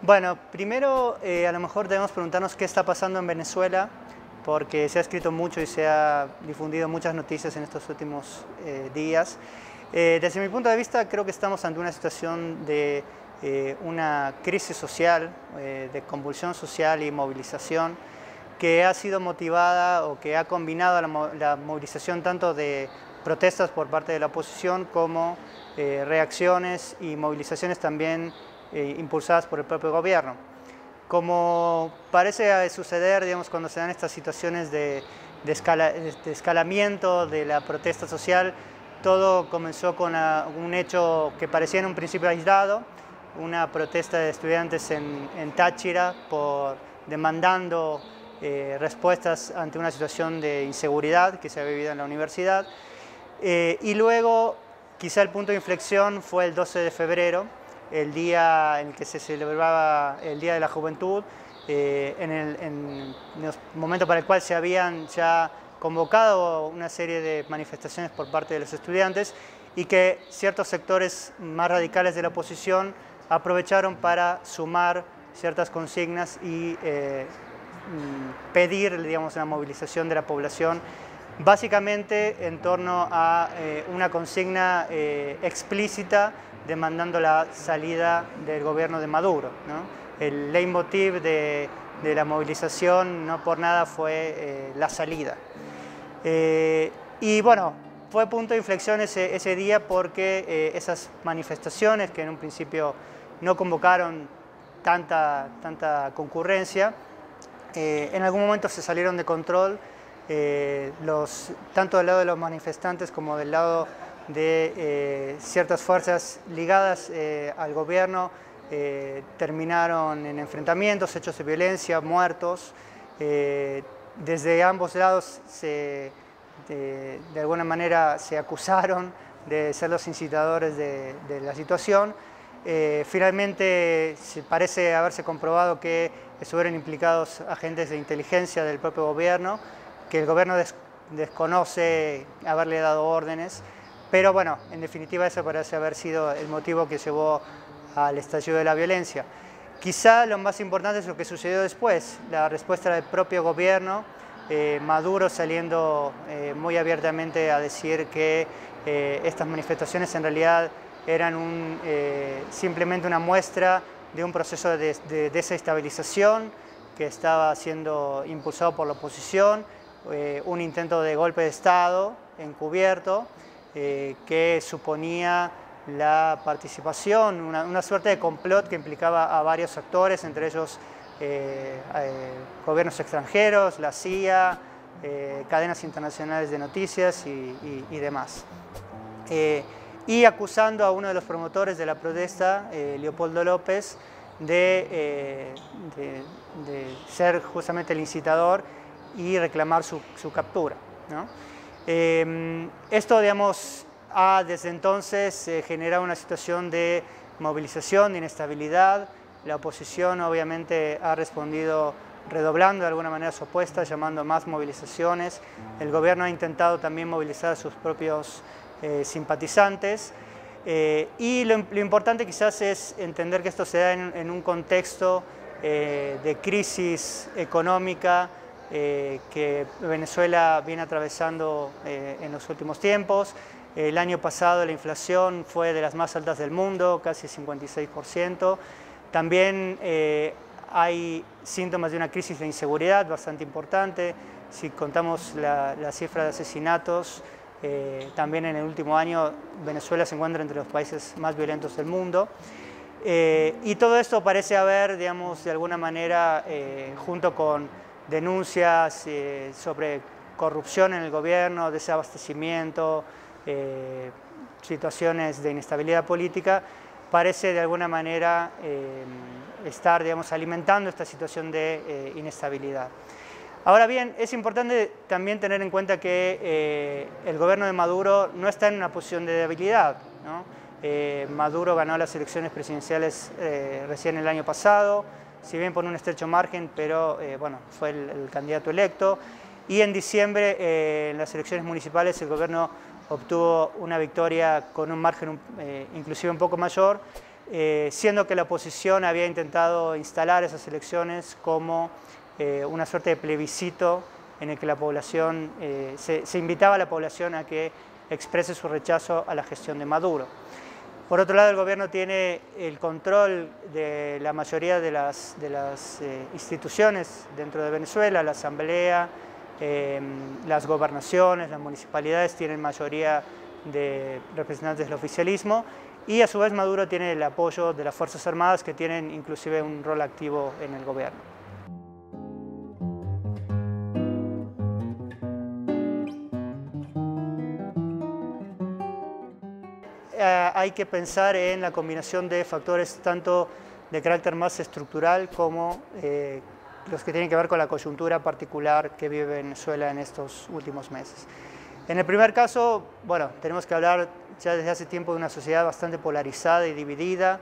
Bueno, primero a lo mejor debemos preguntarnos qué está pasando en Venezuela, porque se ha escrito mucho y se ha difundido muchas noticias en estos últimos días. Desde mi punto de vista, creo que estamos ante una situación de una crisis social, de convulsión social y movilización, que ha sido motivada o que ha combinado la movilización tanto de protestas por parte de la oposición como reacciones y movilizaciones también impulsadas por el propio gobierno. Como parece suceder, digamos, cuando se dan estas situaciones de escalamiento de la protesta social, todo comenzó con un hecho que parecía en un principio aislado, una protesta de estudiantes en Táchira demandando respuestas ante una situación de inseguridad que se había vivido en la universidad. Y luego, quizá el punto de inflexión fue el 12 de febrero, el día en el que se celebraba el Día de la Juventud, en el momento para el cual se habían ya convocado una serie de manifestaciones por parte de los estudiantes y que ciertos sectores más radicales de la oposición aprovecharon para sumar ciertas consignas y pedir, digamos, una movilización de la población, básicamente en torno a una consigna explícita demandando la salida del gobierno de Maduro, ¿no? El leitmotiv de la movilización no por nada fue la salida. Y bueno, fue punto de inflexión ese día porque esas manifestaciones que en un principio no convocaron tanta concurrencia, en algún momento se salieron de control, tanto del lado de los manifestantes como del lado de ciertas fuerzas ligadas al gobierno, terminaron en enfrentamientos, hechos de violencia, muertos. Desde ambos lados de alguna manera se acusaron de ser los incitadores de la situación. Finalmente parece haberse comprobado que estuvieron implicados agentes de inteligencia del propio gobierno, que el gobierno desconoce haberle dado órdenes, pero bueno, en definitiva eso parece haber sido el motivo que llevó al estallido de la violencia. Quizá lo más importante es lo que sucedió después, la respuesta del propio gobierno, Maduro saliendo muy abiertamente a decir que estas manifestaciones en realidad eran simplemente una muestra de un proceso de desestabilización que estaba siendo impulsado por la oposición, un intento de golpe de Estado encubierto que suponía la participación, una suerte de complot que implicaba a varios actores, entre ellos gobiernos extranjeros, la CIA, cadenas internacionales de noticias y demás. Y acusando a uno de los promotores de la protesta, Leopoldo López, de ser justamente el incitador y reclamar su captura, ¿no? Esto, digamos, ha desde entonces generado una situación de movilización, de inestabilidad. La oposición obviamente ha respondido redoblando de alguna manera su apuesta, llamando a más movilizaciones. El gobierno ha intentado también movilizar a sus propios simpatizantes. Y lo importante quizás es entender que esto se da en un contexto de crisis económica que Venezuela viene atravesando en los últimos tiempos. El año pasado la inflación fue de las más altas del mundo, casi 56%. También hay síntomas de una crisis de inseguridad bastante importante. Si contamos la cifra de asesinatos, también en el último año Venezuela se encuentra entre los países más violentos del mundo. Y todo esto parece haber, digamos, de alguna manera, junto con denuncias sobre corrupción en el gobierno, desabastecimiento, situaciones de inestabilidad política, parece de alguna manera estar, digamos, alimentando esta situación de inestabilidad. Ahora bien, es importante también tener en cuenta que el gobierno de Maduro no está en una posición de debilidad, ¿no? Maduro ganó las elecciones presidenciales recién el año pasado, si bien por un estrecho margen, pero bueno, fue el candidato electo. Y en diciembre, en las elecciones municipales, el gobierno obtuvo una victoria con un margen inclusive un poco mayor, siendo que la oposición había intentado instalar esas elecciones como una suerte de plebiscito en el que la población, se invitaba a la población a que exprese su rechazo a la gestión de Maduro. Por otro lado, el gobierno tiene el control de la mayoría de las instituciones dentro de Venezuela, la asamblea, las gobernaciones, las municipalidades tienen mayoría de representantes del oficialismo y a su vez Maduro tiene el apoyo de las Fuerzas Armadas que tienen inclusive un rol activo en el gobierno. Hay que pensar en la combinación de factores tanto de carácter más estructural como los que tienen que ver con la coyuntura particular que vive Venezuela en estos últimos meses. En el primer caso, bueno, tenemos que hablar ya desde hace tiempo de una sociedad bastante polarizada y dividida,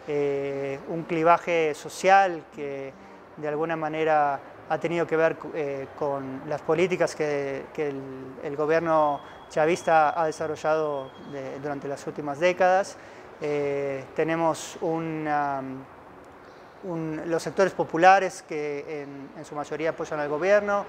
un clivaje social que de alguna manera ha tenido que ver con las políticas que el gobierno chavista ha desarrollado durante las últimas décadas. Tenemos los sectores populares que en su mayoría apoyan al gobierno,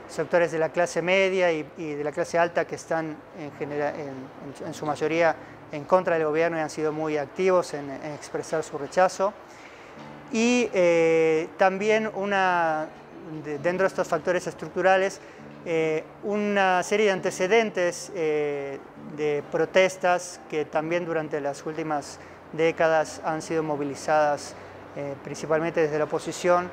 sectores de la clase media y de la clase alta que están en su mayoría en contra del gobierno y han sido muy activos en expresar su rechazo. Y también dentro de estos factores estructurales, una serie de antecedentes de protestas que también durante las últimas décadas han sido movilizadas principalmente desde la oposición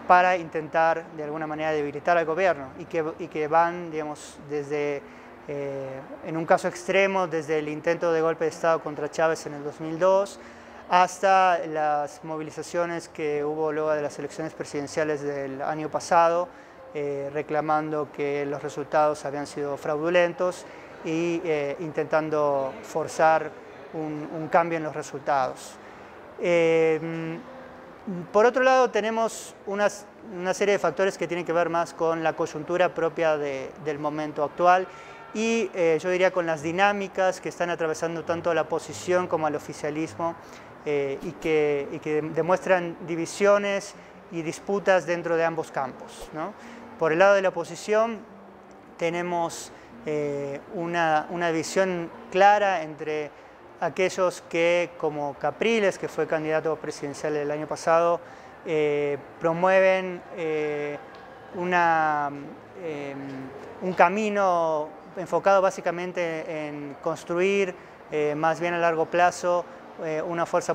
para intentar de alguna manera debilitar al gobierno y que van, digamos, desde, en un caso extremo, desde el intento de golpe de Estado contra Chávez en el 2002 hasta las movilizaciones que hubo luego de las elecciones presidenciales del año pasado, reclamando que los resultados habían sido fraudulentos y intentando forzar un cambio en los resultados. Por otro lado, tenemos una serie de factores que tienen que ver más con la coyuntura propia del momento actual y yo diría con las dinámicas que están atravesando tanto a la oposición como al oficialismo y que demuestran divisiones y disputas dentro de ambos campos, ¿no? Por el lado de la oposición tenemos una división clara entre aquellos que, como Capriles, que fue candidato presidencial el año pasado, promueven un camino enfocado básicamente en construir más bien a largo plazo una fuerza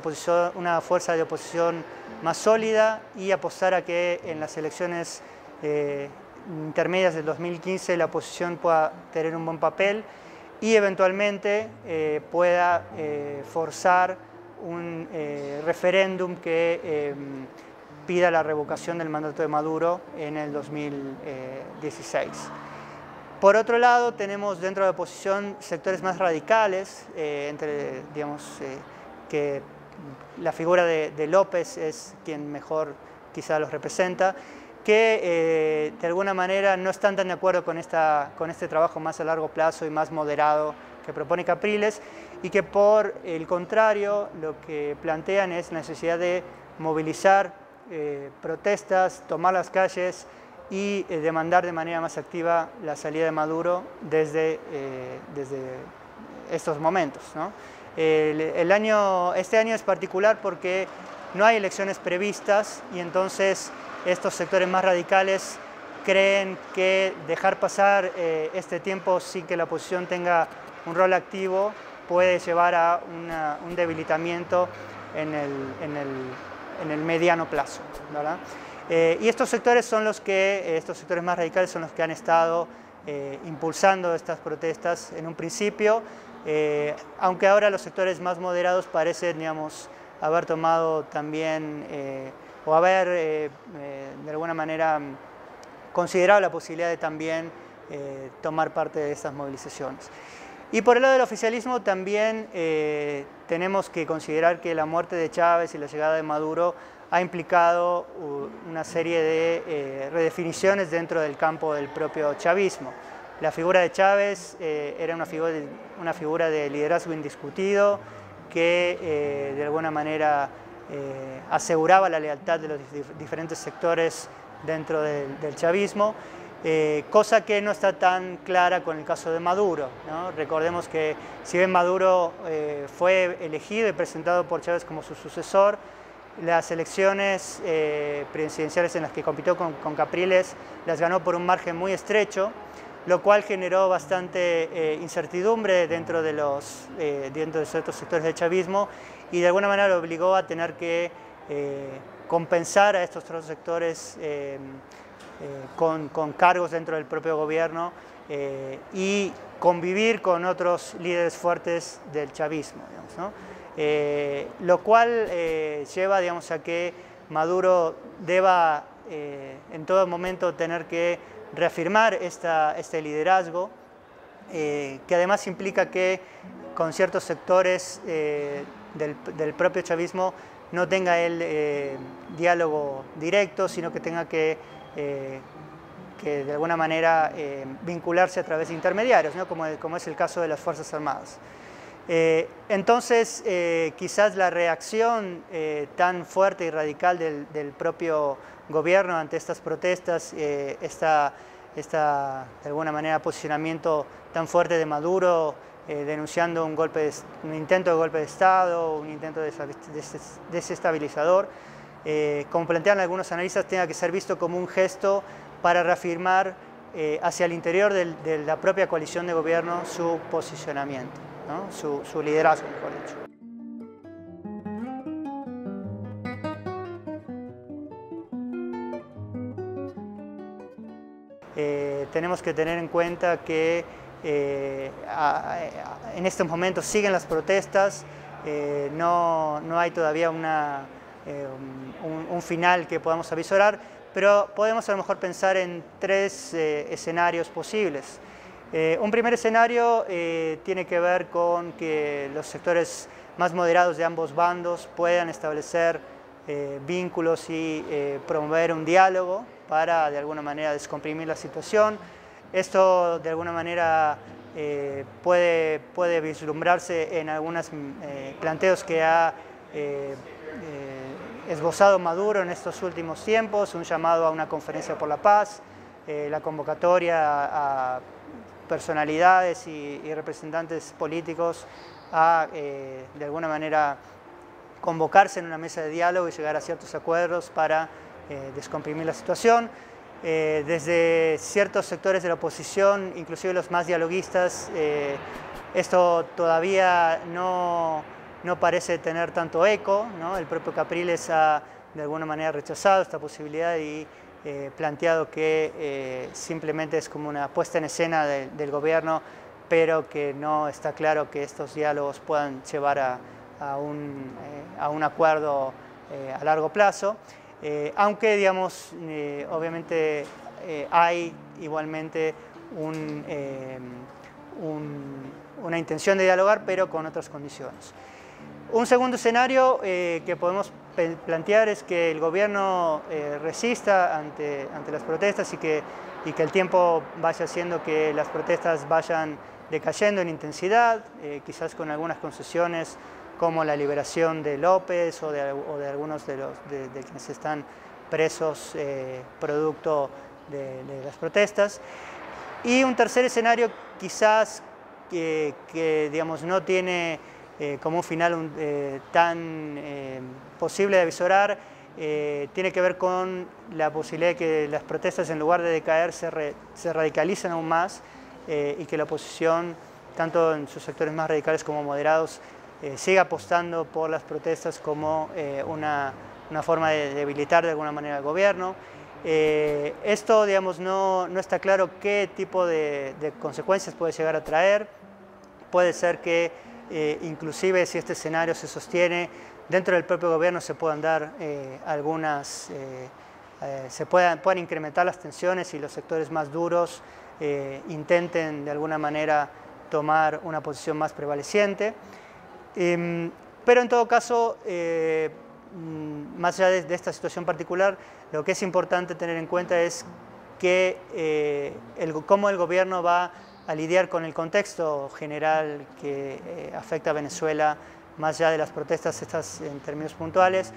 de oposición más sólida y apostar a que en las elecciones intermedias del 2015 la oposición pueda tener un buen papel y eventualmente pueda forzar un referéndum que pida la revocación del mandato de Maduro en el 2016. Por otro lado, tenemos dentro de la oposición sectores más radicales, que la figura de López es quien mejor quizá los representa, que de alguna manera no están tan de acuerdo con este trabajo más a largo plazo y más moderado que propone Capriles y que por el contrario lo que plantean es la necesidad de movilizar protestas, tomar las calles y demandar de manera más activa la salida de Maduro desde estos momentos, ¿no? Este año es particular porque no hay elecciones previstas y entonces estos sectores más radicales creen que dejar pasar este tiempo sin que la oposición tenga un rol activo puede llevar a un debilitamiento en el mediano plazo, ¿verdad? Y estos sectores más radicales son los que han estado impulsando estas protestas en un principio, aunque ahora los sectores más moderados parecen, digamos, haber tomado también o haber de alguna manera considerado la posibilidad de también tomar parte de estas movilizaciones. Y por el lado del oficialismo también tenemos que considerar que la muerte de Chávez y la llegada de Maduro ha implicado una serie de redefiniciones dentro del campo del propio chavismo. La figura de Chávez era una figura de liderazgo indiscutido, que de alguna manera aseguraba la lealtad de los diferentes sectores dentro del chavismo, cosa que no está tan clara con el caso de Maduro, ¿no? Recordemos que si bien Maduro fue elegido y presentado por Chávez como su sucesor, las elecciones presidenciales en las que compitió con Capriles las ganó por un margen muy estrecho, lo cual generó bastante incertidumbre dentro de ciertos sectores del chavismo y de alguna manera lo obligó a tener que compensar a estos otros sectores con cargos dentro del propio gobierno y convivir con otros líderes fuertes del chavismo, digamos, ¿no? Lo cual lleva, digamos, a que Maduro deba en todo momento tener que reafirmar este liderazgo, que además implica que con ciertos sectores del propio chavismo no tenga él diálogo directo, sino que tenga que de alguna manera vincularse a través de intermediarios, ¿no? como es el caso de las Fuerzas Armadas. Entonces, quizás la reacción tan fuerte y radical del propio gobierno ante estas protestas, de alguna manera posicionamiento tan fuerte de Maduro, denunciando un intento de golpe de Estado, un intento desestabilizador, como plantean algunos analistas, tenga que ser visto como un gesto para reafirmar hacia el interior de la propia coalición de gobierno su posicionamiento, ¿no? su liderazgo, mejor dicho. Tenemos que tener en cuenta que en estos momentos siguen las protestas, no hay todavía un final que podamos avisorar, pero podemos a lo mejor pensar en tres escenarios posibles. Un primer escenario tiene que ver con que los sectores más moderados de ambos bandos puedan establecer vínculos y promover un diálogo para de alguna manera descomprimir la situación. Esto de alguna manera puede vislumbrarse en algunos planteos que ha esbozado Maduro en estos últimos tiempos, un llamado a una conferencia por la paz, la convocatoria a personalidades y representantes políticos a de alguna manera convocarse en una mesa de diálogo y llegar a ciertos acuerdos para descomprimir la situación. Desde ciertos sectores de la oposición, inclusive los más dialoguistas, esto todavía no parece tener tanto eco, ¿no? El propio Capriles ha de alguna manera rechazado esta posibilidad y planteado que simplemente es como una puesta en escena del gobierno, pero que no está claro que estos diálogos puedan llevar a un acuerdo a largo plazo. Aunque, digamos, obviamente hay igualmente una intención de dialogar, pero con otras condiciones. Un segundo escenario que podemos plantear es que el gobierno resista ante las protestas y que el tiempo vaya haciendo que las protestas vayan decayendo en intensidad, quizás con algunas concesiones como la liberación de López o de algunos de quienes están presos producto de las protestas. Y un tercer escenario quizás que digamos, no tiene como un final tan posible de avisorar, tiene que ver con la posibilidad de que las protestas, en lugar de decaer, se radicalicen aún más y que la oposición, tanto en sus sectores más radicales como moderados, siga apostando por las protestas como una forma de debilitar de alguna manera al gobierno. Esto, digamos, no está claro qué tipo de consecuencias puede llegar a traer. Puede ser que inclusive si este escenario se sostiene, dentro del propio gobierno se puedan dar puedan incrementar las tensiones y los sectores más duros intenten de alguna manera tomar una posición más prevaleciente. Pero en todo caso, más allá de esta situación particular, lo que es importante tener en cuenta es que cómo el gobierno va a lidiar con el contexto general que afecta a Venezuela más allá de las protestas estas en términos puntuales,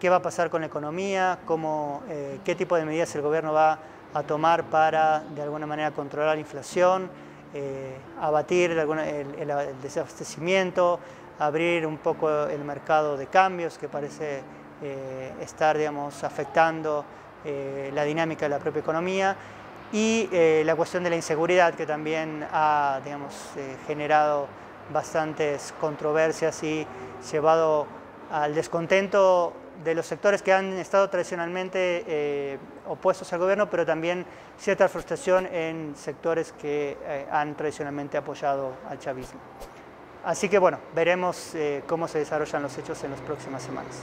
qué va a pasar con la economía, qué tipo de medidas el gobierno va a tomar para de alguna manera controlar la inflación, abatir el desabastecimiento, abrir un poco el mercado de cambios que parece estar, digamos, afectando la dinámica de la propia economía, y la cuestión de la inseguridad, que también ha, digamos, generado bastantes controversias y llevado al descontento de los sectores que han estado tradicionalmente opuestos al gobierno, pero también cierta frustración en sectores que han tradicionalmente apoyado al chavismo. Así que bueno, veremos cómo se desarrollan los hechos en las próximas semanas.